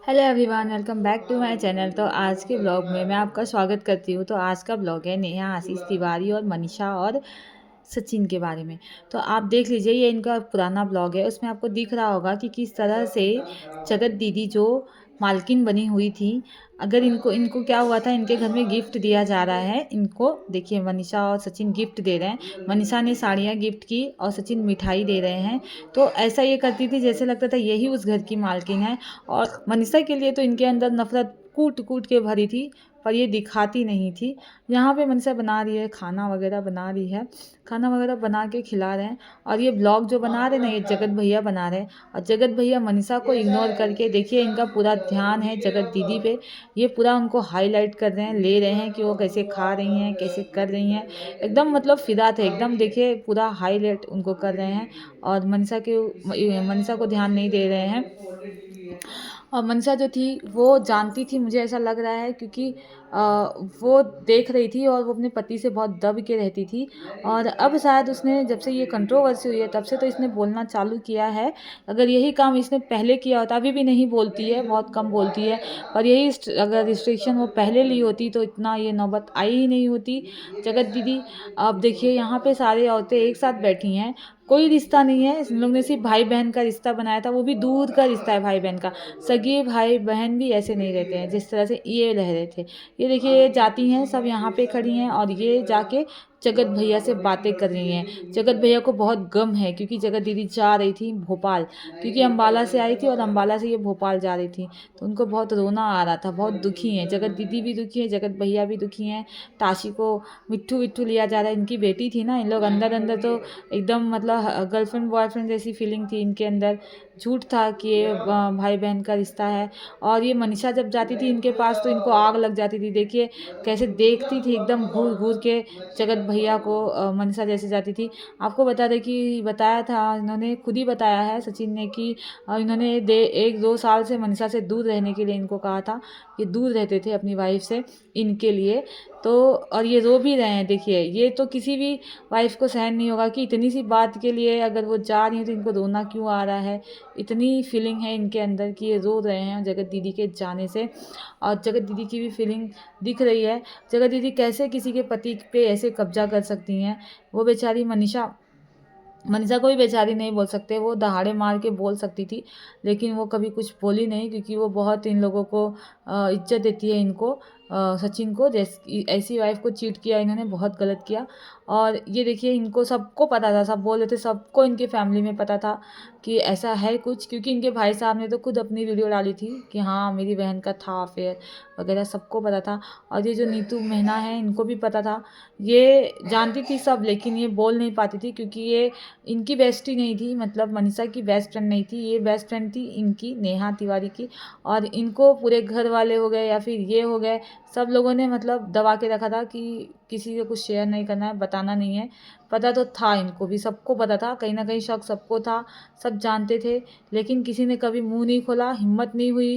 Hello everyone, welcome back to my channel. तो आज के ब्लॉग में मैं आपका स्वागत करती हूँ। तो आज का ब्लॉग है नेहा आशीष तिवारी और मनीषा और सचिन के बारे में। तो आप देख लीजिए, ये इनका पुराना ब्लॉग है। उसमें आपको दिख रहा होगा कि किस तरह से जगत दीदी जो मालकिन बनी हुई थी, अगर इनको इनको क्या हुआ था, इनके घर में गिफ्ट दिया जा रहा है। इनको देखिए, मनीषा और सचिन गिफ्ट दे रहे हैं। मनीषा ने साड़ियाँ गिफ्ट की और सचिन मिठाई दे रहे हैं। तो ऐसा ये करती थी जैसे लगता था यही उस घर की मालकिन है। और मनीषा के लिए तो इनके अंदर नफरत कूट कूट के भरी थी, पर ये दिखाती नहीं थी। यहाँ पे मनीषा बना रही है, खाना वगैरह बना रही है, खाना वगैरह बना के खिला रहे हैं। और ये ब्लॉग जो बना रहे हैं ना, ये जगत भैया बना रहे हैं। और जगत भैया मनीषा को इग्नोर करके देखिए, इनका पूरा ध्यान है जगत दीदी पे। ये पूरा उनको हाईलाइट कर रहे हैं, ले रहे हैं कि वो कैसे खा रही हैं, कैसे कर रही हैं। एकदम मतलब फिदा थे, एकदम देखिए पूरा हाईलाइट उनको कर रहे हैं। और मनीषा को ध्यान नहीं दे रहे हैं। और मनसा जो थी वो जानती थी, मुझे ऐसा लग रहा है, क्योंकि अ, वो देख रही थी और वो अपने पति से बहुत दब के रहती थी। और अब शायद उसने, जब से ये कंट्रोवर्सी हुई है तब से तो इसने बोलना चालू किया है। अगर यही काम इसने पहले किया होता, अभी भी नहीं बोलती है, बहुत कम बोलती है, पर अगर रिस्ट्रिक्शन वो पहले ली होती तो इतना ये नौबत आई ही नहीं होती। जगत दीदी, अब देखिए यहाँ पे सारी औरतें एक साथ बैठी हैं, कोई रिश्ता नहीं है। इन लोग ने सिर्फ भाई बहन का रिश्ता बनाया था, वो भी दूर का रिश्ता है भाई बहन का। सगे भाई बहन भी ऐसे नहीं रहते हैं जिस तरह से ये रह रहे थे। ये देखिए, ये जाती हैं सब यहाँ पे खड़ी हैं और ये जाके जगत भैया से बातें कर रही हैं। जगत भैया को बहुत गम है, क्योंकि जगत दीदी जा रही थी भोपाल, क्योंकि अम्बाला से आई थी और अम्बाला से ये भोपाल जा रही थी। तो उनको बहुत रोना आ रहा था, बहुत दुखी हैं। जगत दीदी भी दुखी है, जगत भैया भी दुखी हैं। ताशी को मिट्ठू मिट्ठू लिया जा रहा है, इनकी बेटी थी ना। इन लोग अंदर अंदर तो एकदम मतलब गर्लफ्रेंड बॉयफ्रेंड जैसी फीलिंग थी इनके अंदर। झूठ था कि ये भाई बहन का रिश्ता है। और ये मनीषा जब जाती थी इनके पास तो इनको आग लग जाती थी। देखिए कैसे देखती थी एकदम घूर घूर के जगत भैया को। मनीषा जैसे जाती थी। आपको बता दें कि बताया था, इन्होंने खुद ही बताया है सचिन ने कि इन्होंने 1-2 साल से मनीषा से दूर रहने के लिए इनको कहा था। ये दूर रहते थे अपनी वाइफ से इनके लिए। तो और ये रो भी रहे हैं। देखिए, ये तो किसी भी वाइफ को सहन नहीं होगा कि इतनी सी बात के लिए अगर वो जा रही है तो इनको रोना क्यों आ रहा है। इतनी फीलिंग है इनके अंदर कि ये रो रहे हैं जगत दीदी के जाने से। और जगत दीदी की भी फीलिंग दिख रही है। जगत दीदी कैसे किसी के पति पे ऐसे कब्जा कर सकती हैं। वो बेचारी मनीषा मनीषा को भी बेचारी नहीं बोल सकते, वो दहाड़े मार के बोल सकती थी, लेकिन वो कभी कुछ बोली नहीं, क्योंकि वो बहुत इन लोगों को इज्जत देती है इनको। सचिन को जैसे ऐसी वाइफ को चीट किया इन्होंने, बहुत गलत किया। और ये देखिए, इनको सबको पता था, सब बोल रहे थे, सबको इनके फैमिली में पता था कि ऐसा है कुछ, क्योंकि इनके भाई साहब ने तो खुद अपनी वीडियो डाली थी कि हाँ मेरी बहन का था अफेयर वगैरह, सबको पता था। और ये जो नीतू मेहना है, इनको भी पता था। ये जानती थी सब, लेकिन ये बोल नहीं पाती थी, क्योंकि ये इनकी बेस्टी नहीं थी, मतलब मनीषा की बेस्ट फ्रेंड नहीं थी, ये बेस्ट फ्रेंड थी इनकी नेहा तिवारी की। और इनको पूरे घर वाले हो गए या फिर ये हो गए, सब लोगों ने मतलब दबा के रखा था कि किसी को कुछ शेयर नहीं करना है, बताना नहीं है। पता तो था इनको भी, सबको पता था, कहीं ना कहीं शक सबको था, सब जानते थे। लेकिन किसी ने कभी मुंह नहीं खोला, हिम्मत नहीं हुई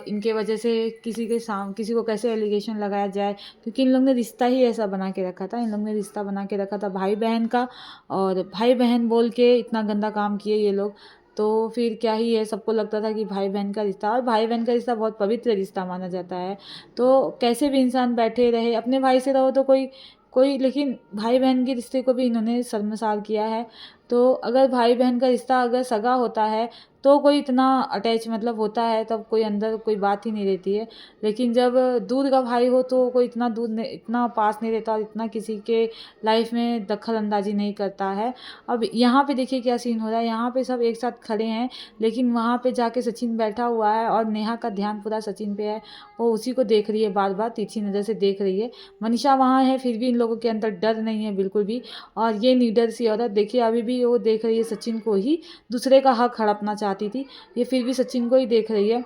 इनके वजह से किसी को कैसे एलिगेशन लगाया जाए, क्योंकि इन लोग ने रिश्ता ही ऐसा बना के रखा था। इन लोग ने रिश्ता बना के रखा था भाई बहन का, और भाई बहन बोल के इतना गंदा काम किए ये लोग। तो फिर क्या ही है, सबको लगता था कि भाई बहन का रिश्ता, और भाई बहन का रिश्ता बहुत पवित्र रिश्ता माना जाता है। तो कैसे भी इंसान बैठे रहे, अपने भाई से रहो तो कोई कोई लेकिन भाई बहन के रिश्ते को भी इन्होंने शर्मसार किया है। तो अगर भाई बहन का रिश्ता अगर सगा होता है तो कोई इतना अटैच मतलब होता है, तब कोई अंदर कोई बात ही नहीं रहती है। लेकिन जब दूध का भाई हो तो कोई इतना दूध नहीं, इतना पास नहीं रहता, और इतना किसी के लाइफ में दखल अंदाजी नहीं करता है। अब यहाँ पे देखिए क्या सीन हो रहा है, यहाँ पे सब एक साथ खड़े हैं, लेकिन वहाँ पे जाके सचिन बैठा हुआ है और नेहा का ध्यान पूरा सचिन पे है। वो उसी को देख रही है, बार बार तिरछी नज़र से देख रही है। मनीषा वहाँ है, फिर भी इन लोगों के अंदर डर नहीं है बिल्कुल भी। और ये निडर सी औरत देखिए, अभी भी वो देख रही है सचिन को ही, दूसरे का हक हड़पना चाहती थी, ये फिर भी सचिन को ही देख रही है।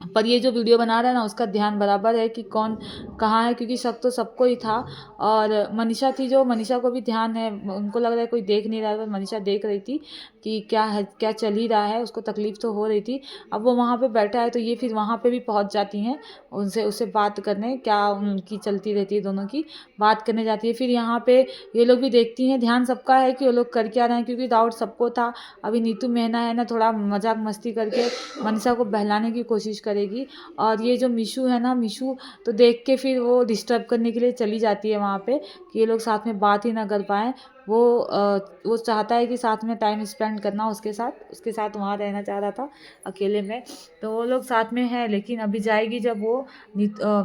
पर ये जो वीडियो बना रहा है ना उसका ध्यान बराबर है कि कौन कहाँ है, क्योंकि शक तो सबको ही था। और मनीषा थी, जो मनीषा को भी ध्यान है, उनको लग रहा है कोई देख नहीं रहा है, पर मनीषा देख रही थी कि क्या है, क्या चल ही रहा है, उसको तकलीफ तो हो रही थी। अब वो वहाँ पे बैठा है तो ये फिर वहाँ पे भी पहुँच जाती हैं उनसे उससे बात करने, क्या उनकी चलती रहती है, दोनों की बात करने जाती है। फिर यहाँ पे ये लोग भी देखती हैं, ध्यान सबका है कि वो लोग कर क्या रहे हैं, क्योंकि डाउट सबको था। अभी नीतू मेहना है ना, थोड़ा मजाक मस्ती करके मनीषा को बहलाने की कोशिश करेगी। और ये जो मिशू है ना, मिशू तो देख के फिर वो डिस्टर्ब करने के लिए चली जाती है वहाँ पे कि ये लोग साथ में बात ही ना कर पाएँ। वो चाहता है कि साथ में टाइम स्पेंड करना उसके साथ वहाँ रहना चाह रहा था अकेले में। तो वो लोग साथ में हैं, लेकिन अभी जाएगी जब वो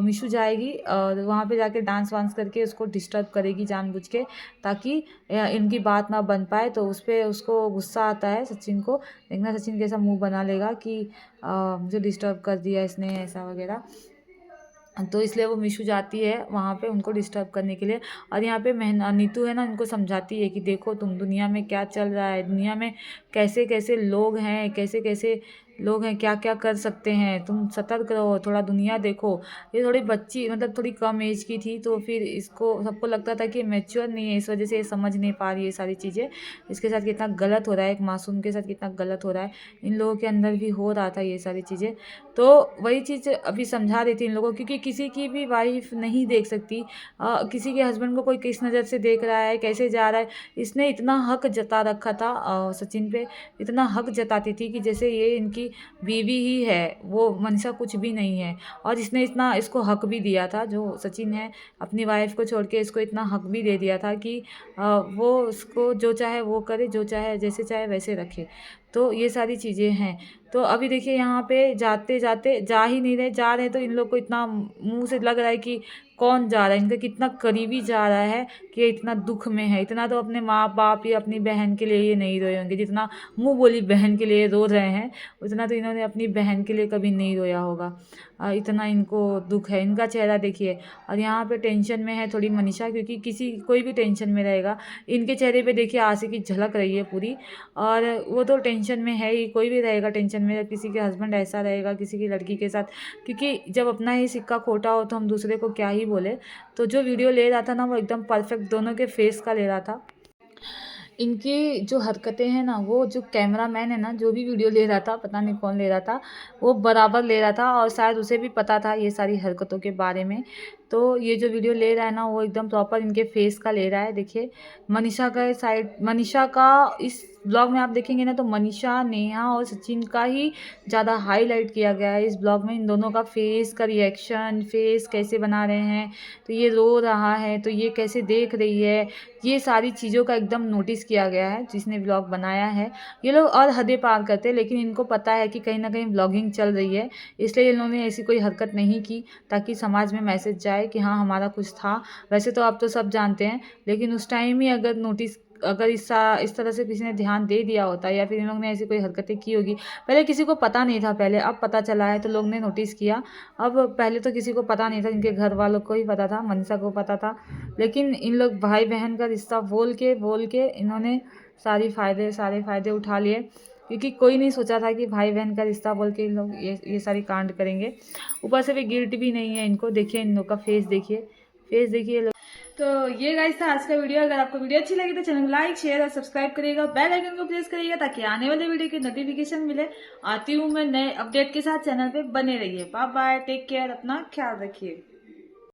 मिशू जाएगी और वहाँ पे जाके डांस वांस करके उसको डिस्टर्ब करेगी जानबूझ के, ताकि इनकी बात ना बन पाए। तो उस पर उसको गुस्सा आता है सचिन को। देखना सचिन कैसा मुंह बना लेगा कि मुझे डिस्टर्ब कर दिया इसने, ऐसा वगैरह। तो इसलिए वो मिशू जाती है वहाँ पे उनको डिस्टर्ब करने के लिए। और यहाँ पे नीतू है ना, इनको समझाती है कि देखो तुम दुनिया में क्या चल रहा है, दुनिया में कैसे कैसे लोग हैं, कैसे कैसे लोग हैं, क्या क्या कर सकते हैं, तुम सतर्क रहो, थोड़ा दुनिया देखो। ये थोड़ी बच्ची, मतलब थोड़ी कम एज की थी, तो फिर इसको सबको लगता था कि मैच्योर नहीं है, इस वजह से ये समझ नहीं पा रही है सारी चीज़ें। इसके साथ कितना गलत हो रहा है, एक मासूम के साथ कितना गलत हो रहा है, इन लोगों के अंदर भी हो रहा था ये सारी चीज़ें। तो वही चीज़ अभी समझा रही थी इन लोगों को, क्योंकि किसी की भी वाइफ नहीं देख सकती किसी के हस्बैंड को कोई किस नज़र से देख रहा है, कैसे जा रहा है। इसने इतना हक जता रखा था सचिन पे, इतना हक जताती थी कि जैसे ये इनकी बीवी ही है, वो मनीषा कुछ भी नहीं है। और इसने इतना इसको हक भी दिया था, जो सचिन है अपनी वाइफ को छोड़ के इसको इतना हक भी दे दिया था कि वो उसको जो चाहे वो करे, जो चाहे जैसे चाहे वैसे रखे। तो ये सारी चीज़ें हैं। तो अभी देखिए यहाँ पे जाते जाते जा ही नहीं रहे, जा रहे तो इन लोग को इतना मुंह से लग रहा है कि कौन जा रहा है, इनका कितना करीबी जा रहा है कि ये इतना दुख में है। इतना तो अपने माँ बाप या अपनी बहन के लिए ये नहीं रोए होंगे, जितना मुंह बोली बहन के लिए रो रहे हैं, उतना तो इन्होंने अपनी बहन के लिए कभी नहीं रोया होगा। इतना इनको दुख है, इनका चेहरा देखिए। और यहाँ पे टेंशन में है थोड़ी मनीषा, क्योंकि कोई भी टेंशन में रहेगा, इनके चेहरे पे देखिए आशिकी झलक रही है पूरी। और वो तो टेंशन में है ही, कोई भी रहेगा टेंशन में, जब किसी के हस्बैंड ऐसा रहेगा किसी की लड़की के साथ, क्योंकि जब अपना ही सिक्का खोटा हो तो हम दूसरे को क्या ही बोले। तो जो वीडियो ले रहा था ना, वो एकदम परफेक्ट दोनों के फेस का ले रहा था। इनकी जो हरकतें हैं ना, वो जो कैमरामैन है ना, जो भी वीडियो ले रहा था, पता नहीं कौन ले रहा था, वो बराबर ले रहा था। और शायद उसे भी पता था ये सारी हरकतों के बारे में। तो ये जो वीडियो ले रहा है ना, वो एकदम प्रॉपर इनके फेस का ले रहा है। देखिए मनीषा का साइड, मनीषा का इस ब्लॉग में आप देखेंगे ना, तो मनीषा, नेहा और सचिन का ही ज़्यादा हाईलाइट किया गया है इस ब्लॉग में। इन दोनों का फेस का रिएक्शन, फेस कैसे बना रहे हैं, तो ये रो रहा है तो ये कैसे देख रही है, ये सारी चीज़ों का एकदम नोटिस किया गया है जिसने ब्लॉग बनाया है। ये लोग और हदें पार करते हैं, लेकिन इनको पता है कि कहीं ना कहीं ब्लॉगिंग चल रही है, इसलिए इन्होंने ऐसी कोई हरकत नहीं की ताकि समाज में मैसेज जाए कि हाँ हमारा कुछ था। वैसे तो आप तो सब जानते हैं, लेकिन उस टाइम ही अगर इस तरह से किसी ने ध्यान दे दिया होता, या फिर इन लोग ने ऐसी कोई हरकतें की होगी, पहले किसी को पता नहीं था, पहले अब पता चला है तो लोग ने नोटिस किया। अब पहले तो किसी को पता नहीं था, इनके घर वालों को ही पता था, मनीषा को पता था। लेकिन इन लोग भाई बहन का रिश्ता बोल के इन्होंने सारे फ़ायदे उठा लिए, क्योंकि कोई नहीं सोचा था कि भाई बहन का रिश्ता बोल के इन लोग ये सारी कांड करेंगे। ऊपर से भी गिल्ट भी नहीं है इनको। देखिए इन लोग का फेस देखिए। तो ये गाइस था आज का वीडियो। अगर आपको वीडियो अच्छी लगी तो चैनल को लाइक, शेयर और सब्सक्राइब करिएगा, बेल आइकन को प्रेस करिएगा ताकि आने वाले वीडियो की नोटिफिकेशन मिले। आती हूँ मैं नए अपडेट के साथ, चैनल पे बने रहिए। बाय बाय, टेक केयर, अपना ख्याल रखिए।